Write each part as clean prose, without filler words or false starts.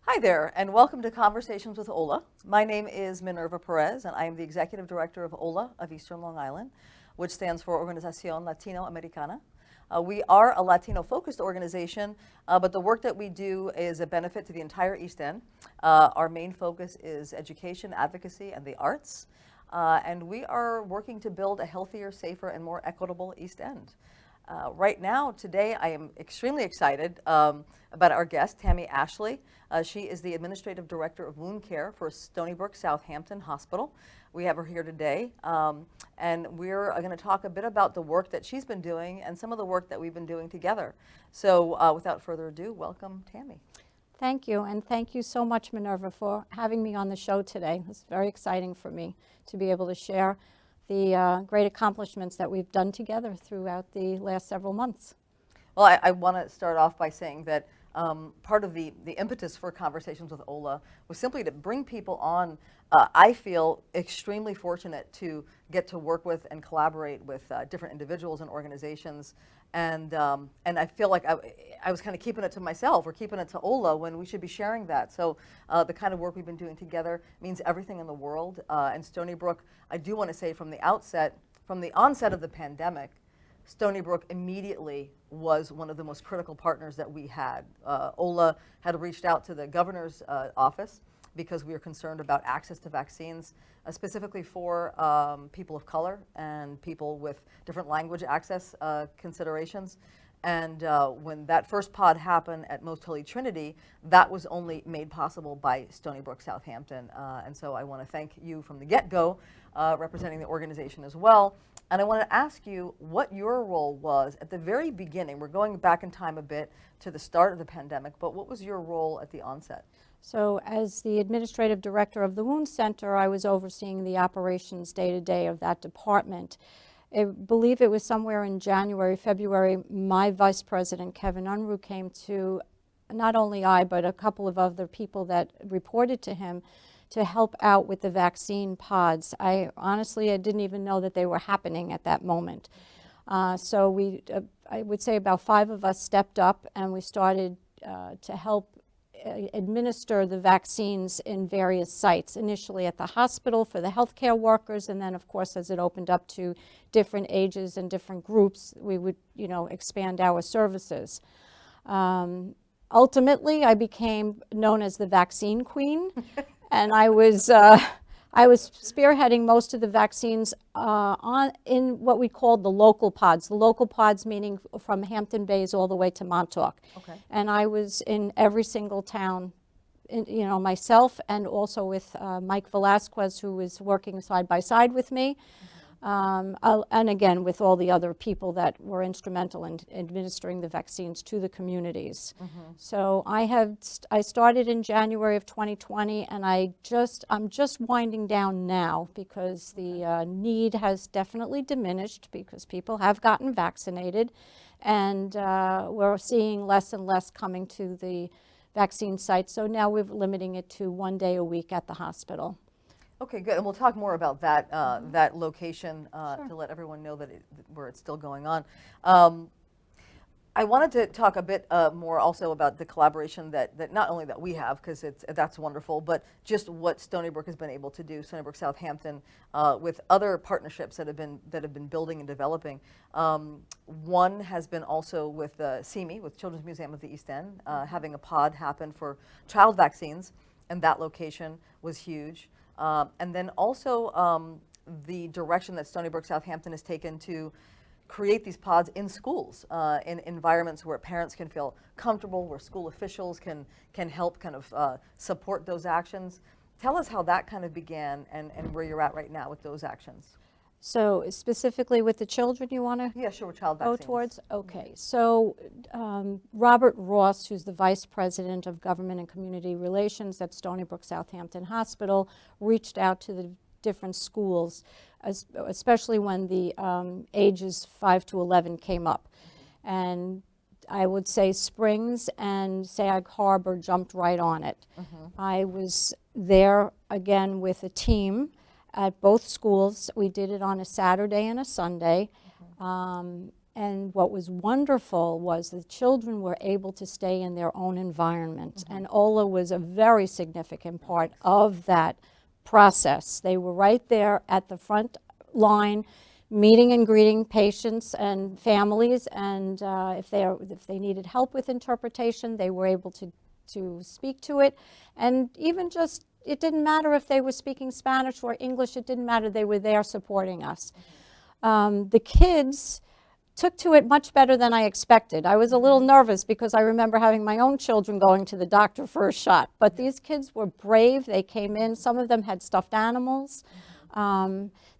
Hi there, and welcome to Conversations with OLA. My name is Minerva Perez, and I am the Executive Director of OLA of Eastern Long Island, which stands for Organización Latinoamericana. We are a Latino-focused organization, but the work that we do is a benefit to the entire East End. Our main focus is education, advocacy, and the arts, and we are working to build a healthier, safer, and more equitable East End. Right now, today, I am extremely excited about our guest, Tammy Ashley. She is the Administrative Director of Wound Care for Stony Brook Southampton Hospital. We have her here today, and we're going to talk a bit about the work that she's been doing and some of the work that we've been doing together. So without further ado, welcome, Tammy. Thank you, and thank you so much, Minerva, for having me on the show today. It's very exciting for me to be able to share the great accomplishments that we've done together throughout the last several months. Well, I want to start off by saying that part of the impetus for Conversations with OLA was simply to bring people on. I feel extremely fortunate to get to work with and collaborate with different individuals and organizations, and I feel like I was kind of keeping it to myself or keeping it to OLA when we should be sharing that. So the kind of work we've been doing together means everything in the world. And Stony Brook, I do want to say from the onset of the pandemic, Stony Brook immediately was one of the most critical partners that we had. OLA had reached out to the governor's office because we were concerned about access to vaccines, specifically for people of color and people with different language access considerations. And when that first pod happened at Most Holy Trinity, that was only made possible by Stony Brook Southampton. And so I want to thank you from the get-go, representing the organization as well. And I want to ask you what your role was at the very beginning. We're going back in time a bit to the start of the pandemic, but what was your role at the onset? So as the Administrative Director of the Wound Center, I was overseeing the operations day-to-day of that department. I believe it was somewhere in January, February, my Vice President, Kevin Unruh, came to, not only I, but a couple of other people that reported to him, to help out with the vaccine pods. I didn't even know that they were happening at that moment. So I would say about 5 of us stepped up and we started to help administer the vaccines in various sites, initially at the hospital for the healthcare workers, and then of course as it opened up to different ages and different groups, we would expand our services. Ultimately, I became known as the vaccine queen. And I was spearheading most of the vaccines in what we called the local pods. The local pods meaning from Hampton Bays all the way to Montauk. Okay. And I was in every single town, myself, and also with Mike Velasquez, who was working side by side with me. And again, with all the other people that were instrumental in administering the vaccines to the communities. So I started in January of 2020, and I'm just winding down now because the need has definitely diminished because people have gotten vaccinated, and we're seeing less and less coming to the vaccine sites. So now we're limiting it to 1 day a week at the hospital. Okay, good. And we'll talk more about that that location sure. To let everyone know that where it's still going on. I wanted to talk a bit more also about the collaboration that not only that we have, because that's wonderful, but just what Stony Brook has been able to do, Stony Brook Southampton, with other partnerships that have been building and developing. One has been also with CME, with Children's Museum of the East End, having a pod happen for child vaccines, and that location was huge. And then also the direction that Stony Brook Southampton has taken to create these pods in schools, in environments where parents can feel comfortable, where school officials can help kind of support those actions. Tell us how that kind of began and where you're at right now with those actions. So specifically with the children you want to sure, with child vaccines. Go towards? Okay, so Robert Ross, who's the Vice President of Government and Community Relations at Stony Brook Southampton Hospital, reached out to different schools, especially when the ages 5 to 11 came up. And I would say Springs and Sag Harbor jumped right on it. I was there again with a team at both schools. We did it on a Saturday and a Sunday. And what was wonderful was the children were able to stay in their own environment. And OLA was a very significant part of that process. They were right there at the front line, meeting and greeting patients and families, and if they needed help with interpretation, they were able to speak to it. And even just, it didn't matter if they were speaking Spanish or English, it didn't matter, they were there supporting us. The kids took to it much better than I expected. I was a little nervous because I remember having my own children going to the doctor for a shot, but these kids were brave. They came in, some of them had stuffed animals.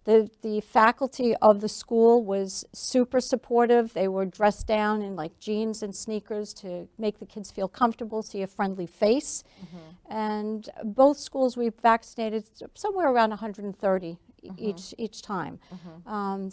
The faculty of the school was super supportive. They were dressed down in like jeans and sneakers to make the kids feel comfortable, see a friendly face. And both schools we vaccinated somewhere around 130 each time.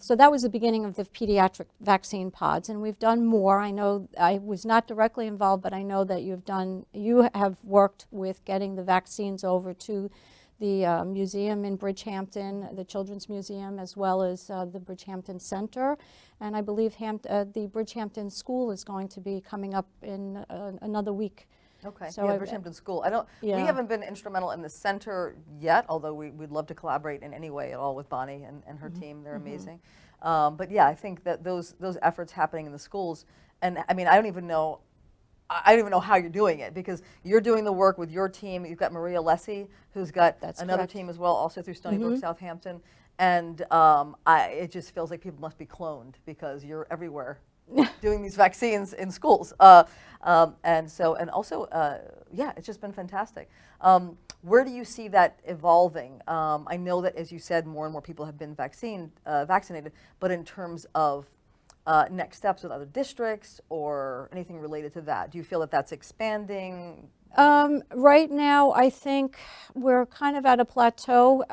So that was the beginning of the pediatric vaccine pods, and we've done more. I know I was not directly involved, but I know that you have worked with getting the vaccines over to the museum in Bridgehampton, the Children's Museum, as well as the Bridgehampton Center. And I believe the Bridgehampton School is going to be coming up in another week. Okay, so yeah, Bridgehampton School. We haven't been instrumental in the center yet, although we'd love to collaborate in any way at all with Bonnie and her team. They're amazing. But yeah, I think that those efforts happening in the schools, and I mean, I don't even know how you're doing it, because you're doing the work with your team. You've got Maria Lessie, who's got another team as well, also through Stony Brook Southampton. And it just feels like people must be cloned because you're everywhere doing these vaccines in schools. And also, it's just been fantastic. Where do you see that evolving? I know that, as you said, more and more people have been vaccinated, but in terms of next steps with other districts or anything related to that, do you feel that that's expanding? Right now, I think we're kind of at a plateau.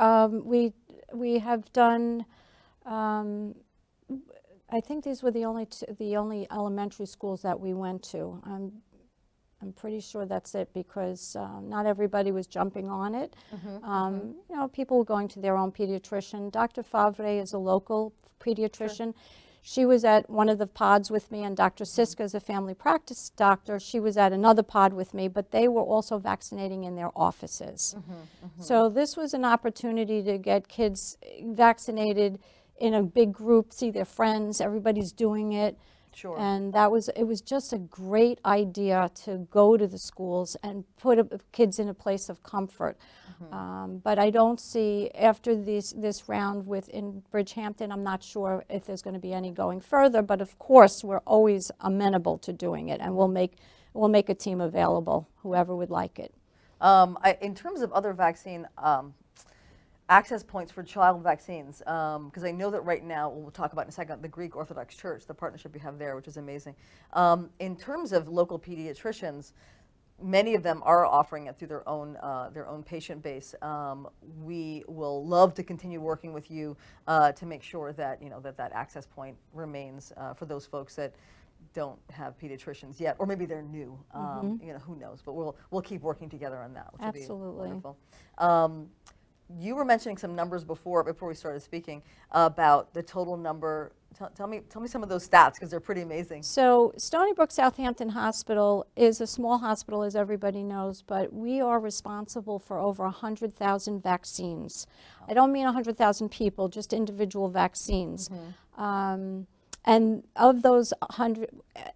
We have done, I think these were the only elementary schools that we went to. I'm pretty sure that's it, because not everybody was jumping on it. You know, people were going to their own pediatrician. Dr. Favre is a local pediatrician. She was at one of the pods with me, and Dr. Siska is a family practice doctor. She was at another pod with me, but they were also vaccinating in their offices. So this was an opportunity to get kids vaccinated in a big group, see their friends, everybody's doing it. And it was just a great idea to go to the schools and put kids in a place of comfort. But I don't see, after this round in Bridgehampton, I'm not sure if there's going to be any going further, but of course we're always amenable to doing it, and we'll make a team available, whoever would like it. In terms of other vaccine access points for child vaccines, because I know that right now, we'll talk about in a second, the Greek Orthodox Church, the partnership you have there, which is amazing. In terms of local pediatricians, many of them are offering it through their own patient base. We will love to continue working with you to make sure that that access point remains for those folks that don't have pediatricians yet, or maybe they're new. Who knows? But we'll keep working together on that, which Absolutely. would be wonderful. You were mentioning some numbers before we started speaking about the total number. Tell me some of those stats, because they're pretty amazing. So Stony Brook Southampton Hospital is a small hospital, as everybody knows, but we are responsible for over 100,000 vaccines. I don't mean 100,000 people, just individual vaccines. And of those 100,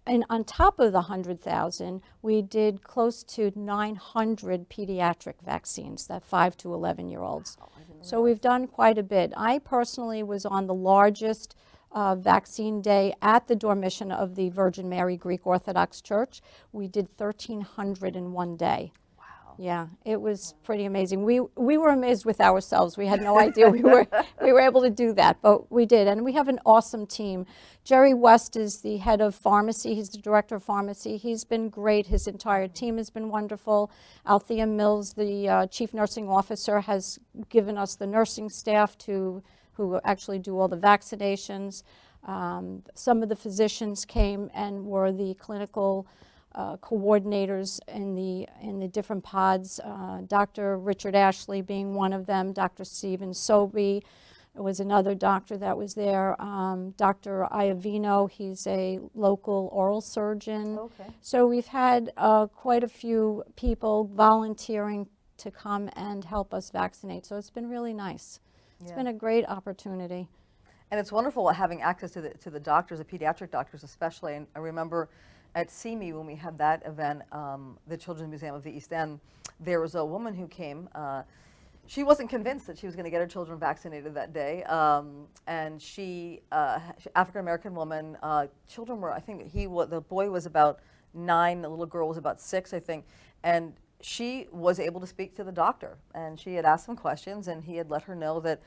and on top of the 100,000, we did close to 900 pediatric vaccines, that 5 to 11-year-olds. So we've done quite a bit. I personally was on the largest vaccine day at the Dormition of the Virgin Mary Greek Orthodox Church. We did 1,300 in one day. Yeah, it was pretty amazing. We were amazed with ourselves. We had no idea we were able to do that, but we did. And we have an awesome team. Jerry West is the head of pharmacy. He's the director of pharmacy. He's been great. His entire team has been wonderful. Althea Mills, the chief nursing officer, has given us the nursing staff who actually do all the vaccinations. Some of the physicians came and were the clinical coordinators in the different pods, Dr. Richard Ashley being one of them, Dr. Stephen Sobey was another doctor that was there, Dr. Iovino, he's a local oral surgeon. Okay. So we've had quite a few people volunteering to come and help us vaccinate, so it's been really nice. It's been a great opportunity. And it's wonderful having access to the doctors, the pediatric doctors especially. And I remember at CME when we had that event, the Children's Museum of the East End, there was a woman who came. She wasn't convinced that she was going to get her children vaccinated that day. And she African-American woman, children were, I think the boy was about 9, the little girl was about 6, I think. And she was able to speak to the doctor. And she had asked some questions and he had let her know that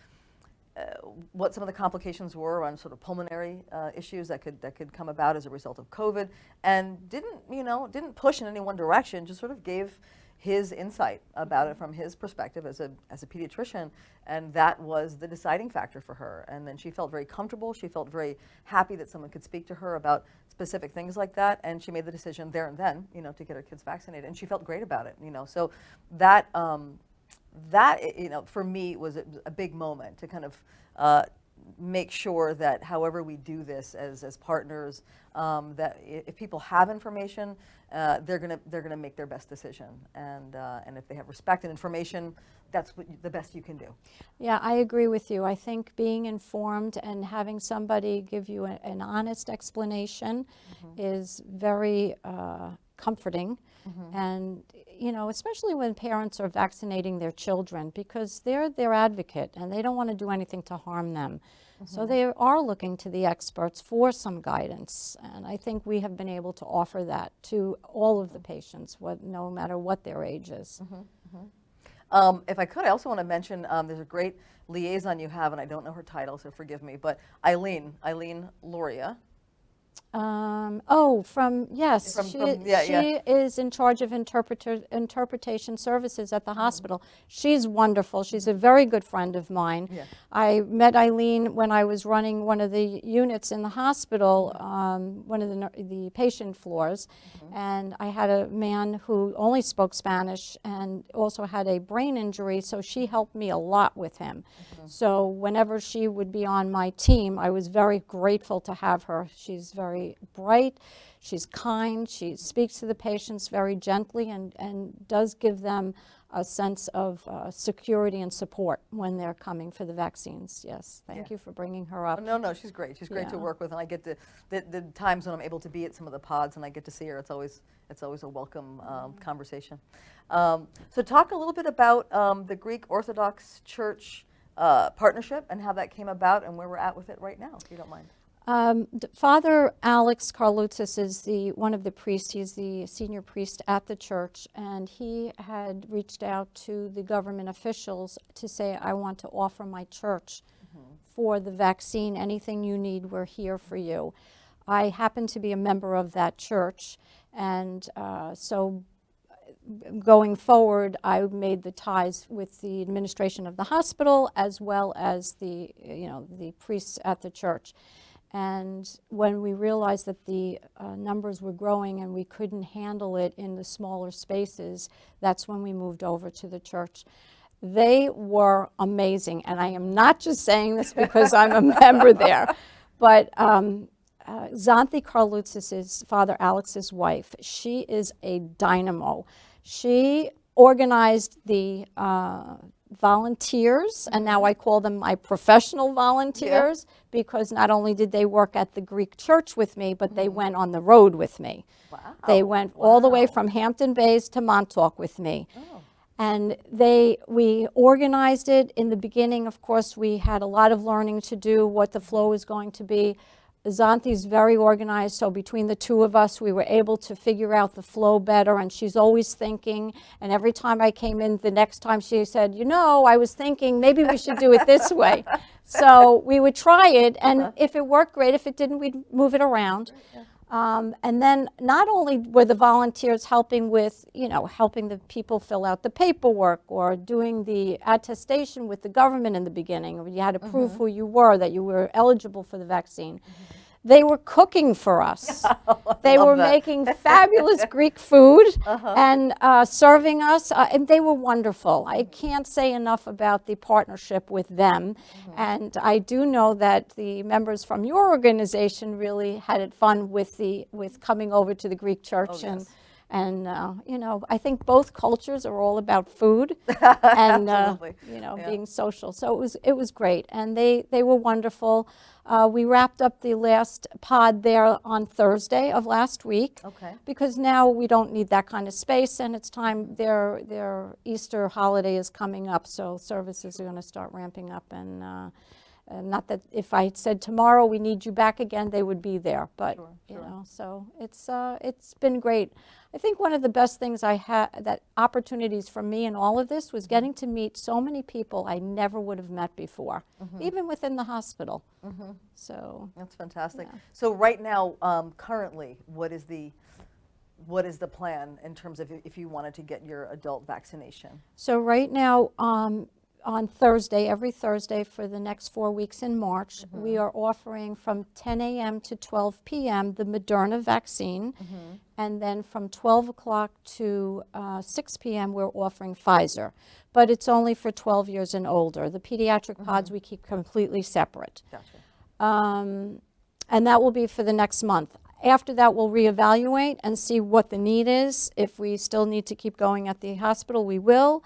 what some of the complications were on sort of pulmonary issues that could come about as a result of COVID, and didn't push in any one direction, just sort of gave his insight about it from his perspective as a pediatrician, and that was the deciding factor for her. And then she felt very comfortable. She felt very happy that someone could speak to her about specific things like that, and she made the decision there and then, to get her kids vaccinated, and she felt great about it. So that. That, for me was a big moment to kind of make sure that however we do this as partners, that if people have information, they're gonna make their best decision, and if they have respect and information, that's the best you can do. Yeah, I agree with you. I think being informed and having somebody give you an honest explanation is very comforting. And especially when parents are vaccinating their children, because they're their advocate and they don't want to do anything to harm them. So they are looking to the experts for some guidance, and I think we have been able to offer that to all of the patients, no matter what their age is. If I could, I also want to mention there's a great liaison you have, and I don't know her title, so forgive me, but Eileen Loria. Yes, she is in charge of interpretation services at the hospital. She's wonderful. She's a very good friend of mine. Yeah. I met Eileen when I was running one of the units in the hospital, one of the patient floors, and I had a man who only spoke Spanish and also had a brain injury, so she helped me a lot with him. So whenever she would be on my team, I was very grateful to have her. She's very bright, she's kind, she speaks to the patients very gently and does give them a sense of security and support when they're coming for the vaccines. Yes, thank you for bringing her up. No, she's great. She's great to work with, and I get to the times when I'm able to be at some of the pods and I get to see her. It's always a welcome conversation. So talk a little bit about the Greek Orthodox Church partnership and how that came about and where we're at with it right now, if you don't mind. Father Alex Karloutzis is one of the priests. He's the senior priest at the church, and he had reached out to the government officials to say, I want to offer my church for the vaccine. Anything you need, we're here for you. I happen to be a member of that church, and so going forward, I made the ties with the administration of the hospital as well as the priests at the church. And when we realized that the numbers were growing and we couldn't handle it in the smaller spaces, that's when we moved over to the church. They were amazing, and I am not just saying this because I'm a member there, but Xanthi Karloutzis is Father Alex's wife. She is a dynamo. She organized the volunteers, and now I call them my professional volunteers, because not only did they work at the Greek church with me, but they went on the road with me. Wow. They went all the way from Hampton Bays to Montauk with me. Oh. And we organized it. In the beginning, of course, we had a lot of learning to do, what the flow was going to be. Xanthi's very organized, so between the two of us, we were able to figure out the flow better, and she's always thinking, and every time I came in, the next time she said, you know, I was thinking maybe we should do it this way. So we would try it, and if it worked, great. If it didn't, we'd move it around. And then not only were the volunteers helping with, you know, helping the people fill out the paperwork or doing the attestation with the government in the beginning, you had to prove who you were, that you were eligible for the vaccine. They were cooking for us. They were making fabulous Greek food and serving us, and they were wonderful. I can't say enough about the partnership with them. And I do know that the members from your organization really had it fun with coming over to the Greek church. And you know, I think both cultures are all about food and you know, being social. So it was great, and they were wonderful. We wrapped up the last pod there on Thursday of last week, because now we don't need that kind of space, and it's time. Their Easter holiday is coming up, so services are going to start ramping up. And not that if I said tomorrow we need you back again, they would be there, but you know, so it's been great. I think one of the best things I had, that opportunities for me in all of this, was getting to meet so many people I never would have met before, even within the hospital. So that's fantastic. So right now, currently, what is the plan in terms of if you wanted to get your adult vaccination? So right now, on Thursday, every Thursday for the next 4 weeks in March, we are offering from 10 a.m. to 12 p.m. the Moderna vaccine, and then from 12 o'clock to 6 p.m. we're offering Pfizer, but it's only for 12 years and older. The pediatric pods we keep completely separate. And that will be for the next month. After that, we'll reevaluate and see what the need is. If we still need to keep going at the hospital, we will,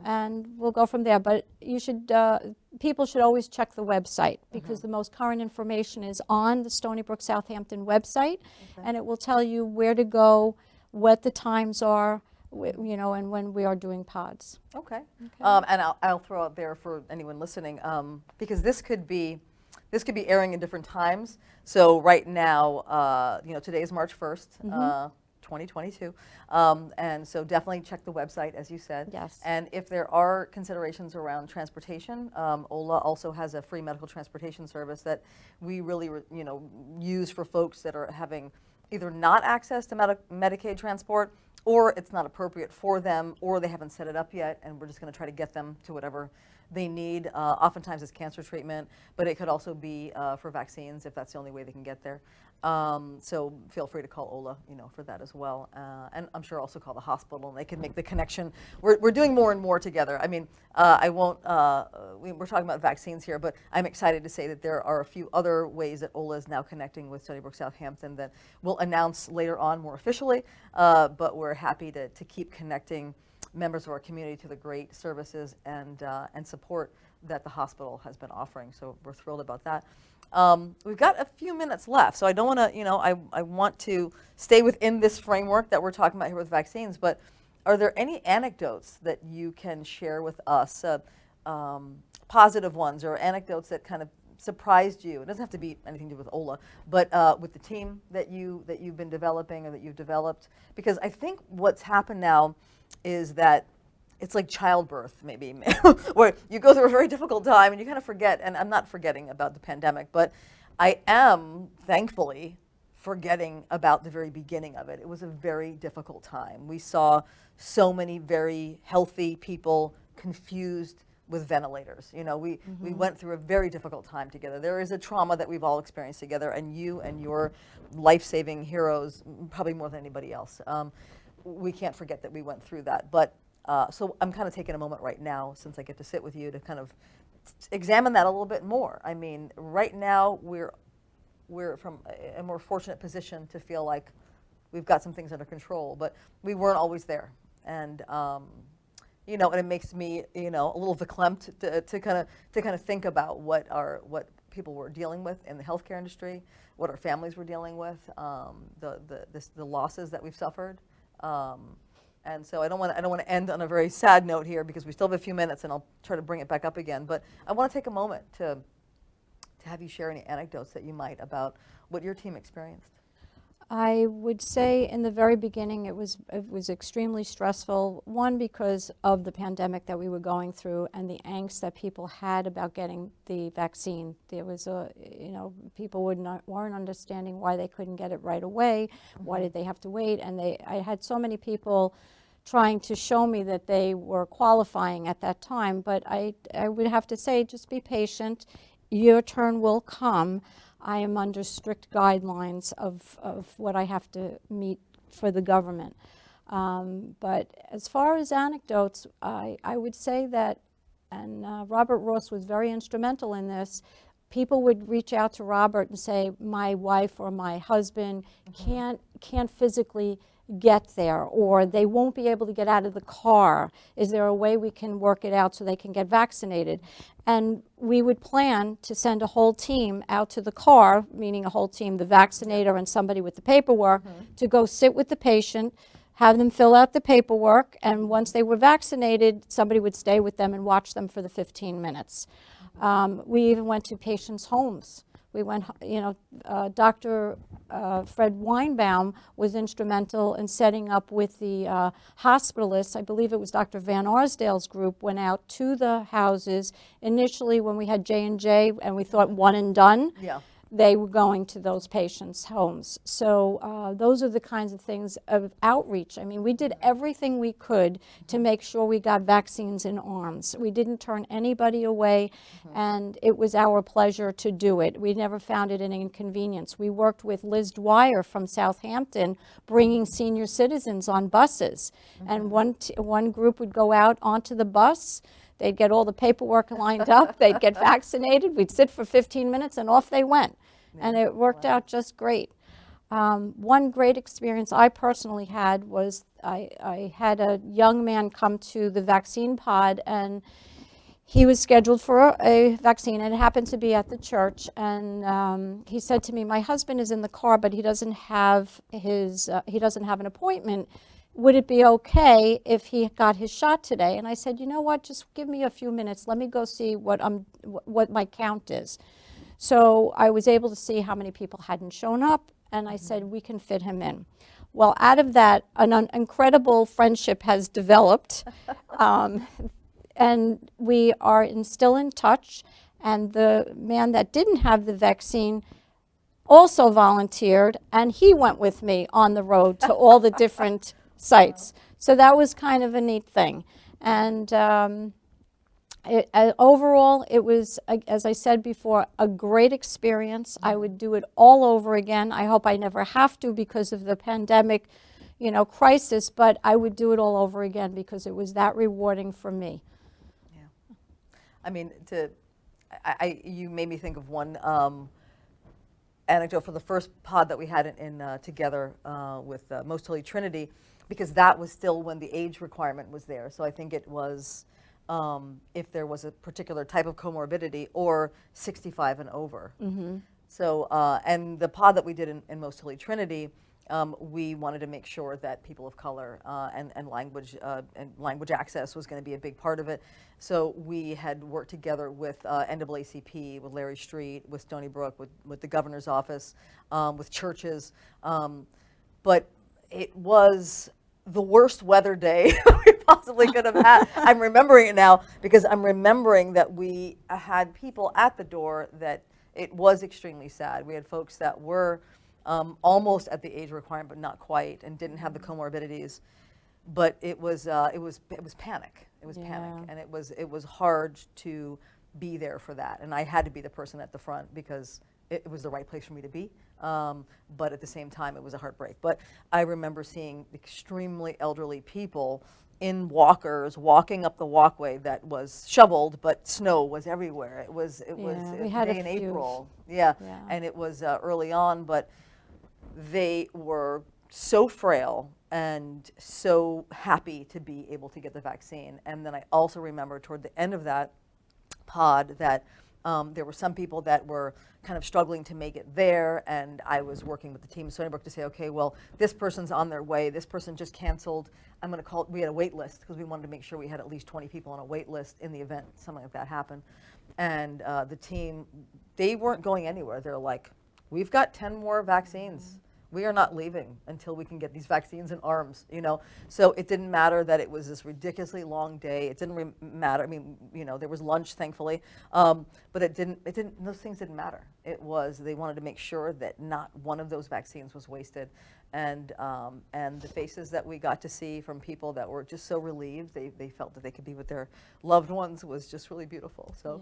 and we'll go from there. But you should, people should always check the website, because the most current information is on the Stony Brook Southampton website, and it will tell you where to go, what the times are, you know, and when we are doing pods. And I'll throw out there for anyone listening, because this could be airing in different times. So right now, you know, today is March 1st, 2022. And so definitely check the website, as you said. And if there are considerations around transportation, OLA also has a free medical transportation service that we really, you know, use for folks that are having either not access to Medicaid transport, or it's not appropriate for them, or they haven't set it up yet, and we're just going to try to get them to whatever they need. Oftentimes it's cancer treatment, but it could also be for vaccines if that's the only way they can get there. So feel free to call OLA, you know, for that as well. And I'm sure also call the hospital, and they can make the connection. We're doing more and more together. I mean, I won't, we're talking about vaccines here, but I'm excited to say that there are a few other ways that OLA is now connecting with Stony Brook Southampton that we'll announce later on more officially, but we're happy to keep connecting members of our community to the great services and support that the hospital has been offering. So we're thrilled about that. We've got a few minutes left, so I don't want to, you know, I want to stay within this framework that we're talking about here with vaccines, but are there any anecdotes that you can share with us, positive ones or anecdotes that kind of surprised you? It doesn't have to be anything to do with OLA, but with the team that you've been developing or that you've developed, because I think what's happened now is that it's like childbirth, maybe, where you go through a very difficult time and you kind of forget, and I'm not forgetting about the pandemic, but I am thankfully forgetting about the very beginning of it. It was a very difficult time. We saw so many very healthy people confused with ventilators. You know, we went through a very difficult time together. There is a trauma that we've all experienced together, and you and your life-saving heroes, probably more than anybody else. We can't forget that we went through that. But so I'm kind of taking a moment right now, since I get to sit with you, to kind of examine that a little bit more. I mean, right now we're from a more fortunate position to feel like we've got some things under control, but we weren't always there. And you know, and it makes me, you know, a little verklempt to kind of think about what people were dealing with in the healthcare industry, what our families were dealing with, the losses that we've suffered. And so I don't want to end on a very sad note here, because we still have a few minutes, and I'll try to bring it back up again. But I want to take a moment to to have you share any anecdotes that you might about what your team experienced. I would say in the very beginning it was extremely stressful. One, because of the pandemic that we were going through and the angst that people had about getting the vaccine. There was people weren't understanding why they couldn't get it right away. Why did they have to wait? And I had so many people trying to show me that they were qualifying at that time. But I would have to say, just be patient. Your turn will come. I am under strict guidelines of what I have to meet for the government. But as far as anecdotes, I would say that, and Robert Ross was very instrumental in this, people would reach out to Robert and say, my wife or my husband can't physically get there, or they won't be able to get out of the car. Is there a way we can work it out so they can get vaccinated? And we would plan to send a whole team out to the car, meaning a whole team, the vaccinator and somebody with the paperwork, to go sit with the patient, have them fill out the paperwork, and once they were vaccinated, somebody would stay with them and watch them for the 15 minutes. We even went to patients' homes. We went, Dr. Fred Weinbaum was instrumental in setting up with the hospitalists. I believe it was Dr. Van Arsdale's group went out to the houses. Initially, when we had J&J and we thought one and done, they were going to those patients' homes. So those are the kinds of things of outreach. I mean, we did everything we could to make sure we got vaccines in arms. We didn't turn anybody away, and it was our pleasure to do it. We never found it an inconvenience. We worked with Liz Dwyer from Southampton, bringing senior citizens on buses. And one group would go out onto the bus. They'd get all the paperwork lined up, they'd get vaccinated, we'd sit for 15 minutes, and off they went. And it worked out just great. One great experience I personally had was I had a young man come to the vaccine pod, and he was scheduled for a vaccine, and it happened to be at the church. And he said to me, my husband is in the car, but he doesn't have an appointment. Would it be okay if he got his shot today? And I said, you know what, just give me a few minutes. Let me go see what my count is. So I was able to see how many people hadn't shown up, and I said, we can fit him in. Well, out of that, an incredible friendship has developed, and we are still in touch. And the man that didn't have the vaccine also volunteered, and he went with me on the road to all the different sites. So that was kind of a neat thing. And overall, it was, as I said before, a great experience. I would do it all over again. I hope I never have to because of the pandemic, crisis, but I would do it all over again because it was that rewarding for me. Yeah. I mean, you made me think of one anecdote for the first pod that we had together with Most Holy Trinity, because that was still when the age requirement was there. So I think it was if there was a particular type of comorbidity or 65 and over. So, and the pod that we did in Most Holy Trinity, we wanted to make sure that people of color and language access was going to be a big part of it. So we had worked together with NAACP, with Larry Street, with Stony Brook, with the governor's office, with churches. But it was the worst weather day we possibly could have had. I'm remembering it now because I'm remembering that we had people at the door that it was extremely sad. We had folks that were almost at the age requirement, but not quite, and didn't have the comorbidities. But it was panic. It was panic, and it was hard to be there for that. And I had to be the person at the front because it was the right place for me to be. But at the same time, it was a heartbreak. But I remember seeing extremely elderly people in walkers walking up the walkway that was shoveled, but snow was everywhere. It was a day in April. Yeah, and it was early on, but they were so frail and so happy to be able to get the vaccine. And then I also remember toward the end of that pod that there were some people that were kind of struggling to make it there, and I was working with the team in Stony Brook to say, okay, well, this person's on their way, this person just canceled, I'm going to call, we had a wait list because we wanted to make sure we had at least 20 people on a wait list in the event something like that happened. And the team, they weren't going anywhere. They're like, we've got 10 more vaccines. We are not leaving until we can get these vaccines in arms, you know. So it didn't matter that it was this ridiculously long day. It didn't matter. I mean, you know, there was lunch, thankfully, but it didn't. Those things didn't matter. It was they wanted to make sure that not one of those vaccines was wasted, and the faces that we got to see from people that were just so relieved, they felt that they could be with their loved ones was just really beautiful. So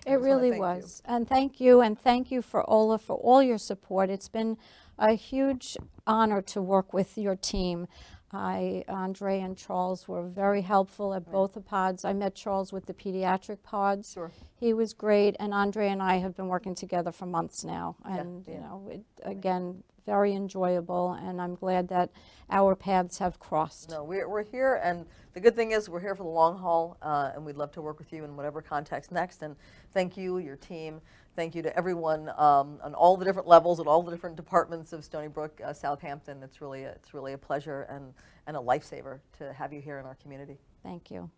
yeah. It really was, and thank you for OLA for all your support. It's been a huge honor to work with your team. Andre and Charles were very helpful at both the pods. I met Charles with the pediatric pods. Sure. He was great, and Andre and I have been working together for months now. And Yeah. you know, again, very enjoyable, and I'm glad that our paths have crossed. No, we're here, and the good thing is we're here for the long haul, and we'd love to work with you in whatever context next. And thank you, your team. Thank you to everyone on all the different levels and all the different departments of Stony Brook, Southampton. It's really a pleasure and a lifesaver to have you here in our community. Thank you.